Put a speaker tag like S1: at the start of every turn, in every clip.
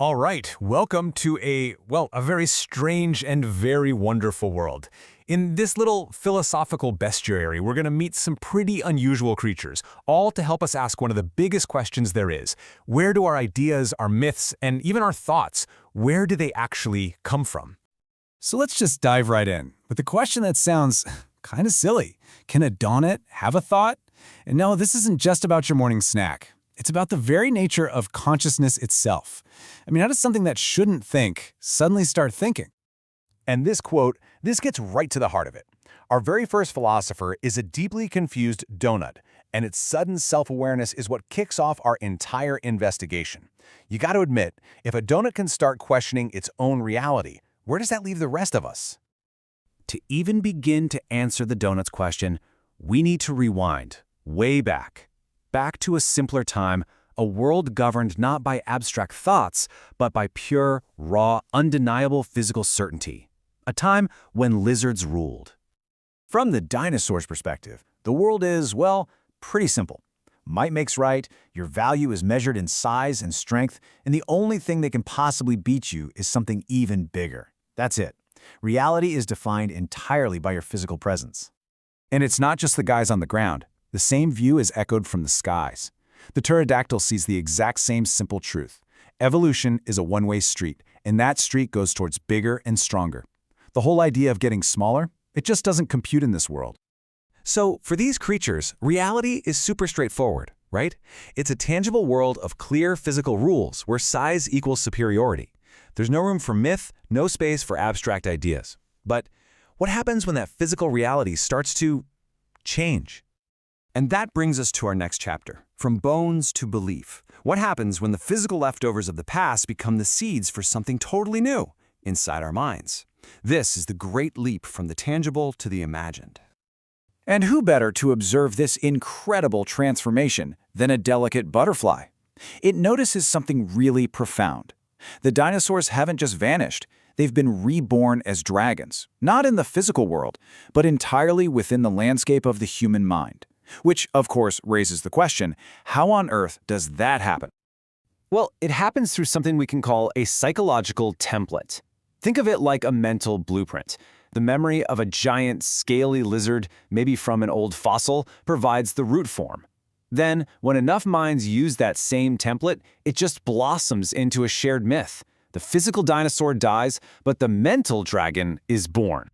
S1: All right, welcome to a very strange and very wonderful world. In this little philosophical bestiary, we're going to meet some pretty unusual creatures, all to help us ask one of the biggest questions there is. Where do our ideas, our myths, and even our thoughts, where do they actually come from?
S2: So let's just dive right in with a question that sounds kind of silly. Can a donut have a thought? And no, this isn't just about your morning snack. It's about the very nature of consciousness itself. I mean, how does something that shouldn't think suddenly start thinking?
S1: And this quote, this gets right to the heart of it. Our very first philosopher is a deeply confused donut, and its sudden self-awareness is what kicks off our entire investigation. You got to admit, if a donut can start questioning its own reality, where does that leave the rest of us?
S3: To even begin to answer the donut's question, we need to rewind, way back to a simpler time, a world governed not by abstract thoughts, but by pure, raw, undeniable physical certainty. A time when lizards ruled.
S2: From the dinosaur's perspective, the world is, well, pretty simple. Might makes right, your value is measured in size and strength, and the only thing that can possibly beat you is something even bigger. That's it. Reality is defined entirely by your physical presence. And it's not just the guys on the ground. The same view is echoed from the skies. The pterodactyl sees the exact same simple truth. Evolution is a one-way street, and that street goes towards bigger and stronger. The whole idea of getting smaller, it just doesn't compute in this world.
S3: So, for these creatures, reality is super straightforward, right? It's a tangible world of clear physical rules where size equals superiority. There's no room for myth, no space for abstract ideas. But what happens when that physical reality starts to change? And that brings us to our next chapter, from bones to belief. What happens when the physical leftovers of the past become the seeds for something totally new inside our minds? This is the great leap from the tangible to the imagined.
S2: And who better to observe this incredible transformation than a delicate butterfly? It notices something really profound. The dinosaurs haven't just vanished. They've been reborn as dragons, not in the physical world, but entirely within the landscape of the human mind. Which, of course, raises the question, how on earth does that happen?
S3: Well, it happens through something we can call a psychological template. Think of it like a mental blueprint. The memory of a giant, scaly lizard, maybe from an old fossil, provides the root form. Then, when enough minds use that same template, it just blossoms into a shared myth. The physical dinosaur dies, but the mental dragon is born.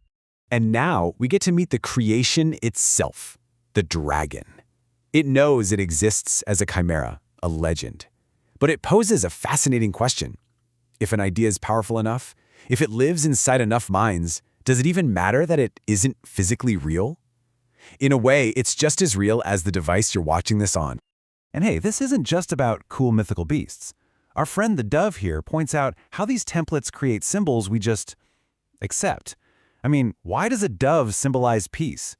S1: And now we get to meet the creation itself. The dragon. It knows it exists as a chimera, a legend. But it poses a fascinating question. If an idea is powerful enough, if it lives inside enough minds, does it even matter that it isn't physically real? In a way, it's just as real as the device you're watching this on.
S3: And hey, this isn't just about cool mythical beasts. Our friend the dove here points out how these templates create symbols we just accept. I mean, why does a dove symbolize peace?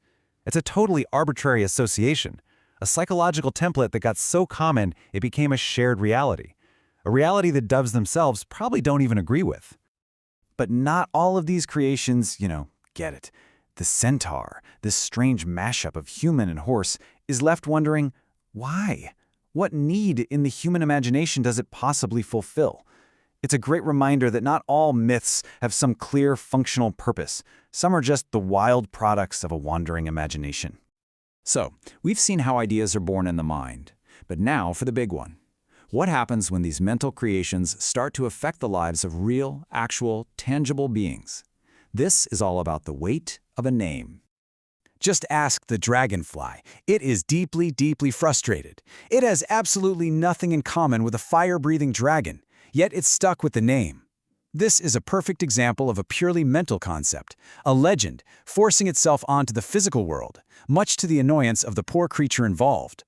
S3: It's a totally arbitrary association, a psychological template that got so common it became a shared reality, a reality that doves themselves probably don't even agree with.
S2: But not all of these creations, get it. The centaur, this strange mashup of human and horse, is left wondering, why? What need in the human imagination does it possibly fulfill? It's a great reminder that not all myths have some clear functional purpose. Some are just the wild products of a wandering imagination. So, we've seen how ideas are born in the mind. But now for the big one. What happens when these mental creations start to affect the lives of real, actual, tangible beings? This is all about the weight of a name. Just ask the dragonfly. It is deeply, deeply frustrated. It has absolutely nothing in common with a fire-breathing dragon. Yet it's stuck with the name. This is a perfect example of a purely mental concept, a legend forcing itself onto the physical world, much to the annoyance of the poor creature involved.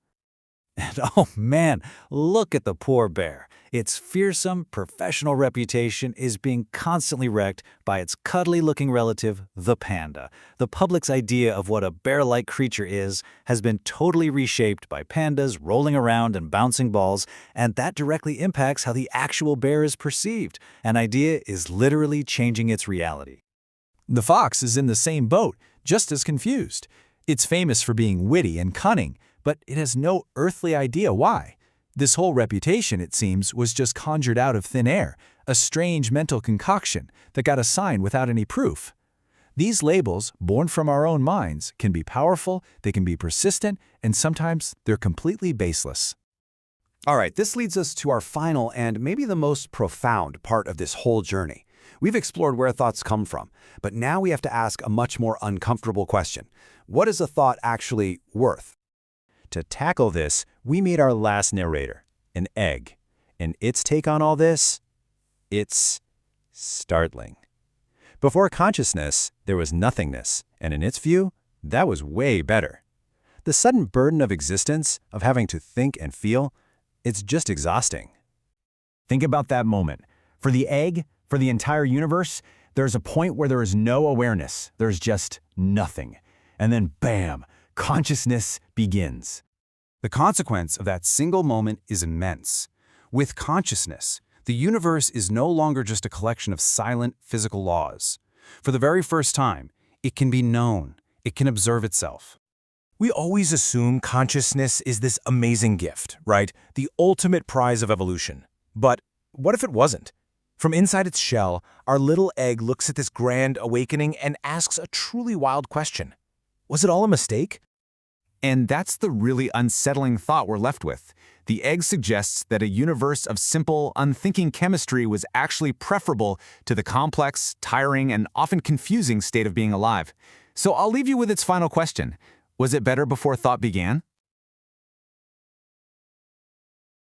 S2: And oh man, look at the poor bear. Its fearsome, professional reputation is being constantly wrecked by its cuddly-looking relative, the panda. The public's idea of what a bear-like creature is has been totally reshaped by pandas rolling around and bouncing balls, and that directly impacts how the actual bear is perceived. An idea is literally changing its reality.
S1: The fox is in the same boat, just as confused. It's famous for being witty and cunning, but it has no earthly idea why.
S2: This whole reputation, it seems, was just conjured out of thin air, a strange mental concoction that got assigned without any proof. These labels, born from our own minds, can be powerful, they can be persistent, and sometimes they're completely baseless.
S4: All right, this leads us to our final and maybe the most profound part of this whole journey. We've explored where thoughts come from, but now we have to ask a much more uncomfortable question. What is a thought actually worth?
S3: To tackle this, we meet our last narrator, an egg. And its take on all this? It's startling. Before consciousness, there was nothingness, and in its view, that was way better. The sudden burden of existence, of having to think and feel, it's just exhausting.
S2: Think about that moment. For the egg, for the entire universe, there's a point where there is no awareness. There's just nothing. And then bam, consciousness begins. The consequence of that single moment is immense. With consciousness, the universe is no longer just a collection of silent physical laws. For the very first time, it can be known. It can observe itself.
S5: We always assume consciousness is this amazing gift, right? The ultimate prize of evolution. But what if it wasn't? From inside its shell, our little egg looks at this grand awakening and asks a truly wild question. Was it all a mistake?
S2: And that's the really unsettling thought we're left with. The egg suggests that a universe of simple, unthinking chemistry was actually preferable to the complex, tiring, and often confusing state of being alive. So I'll leave you with its final question. Was it better before thought began?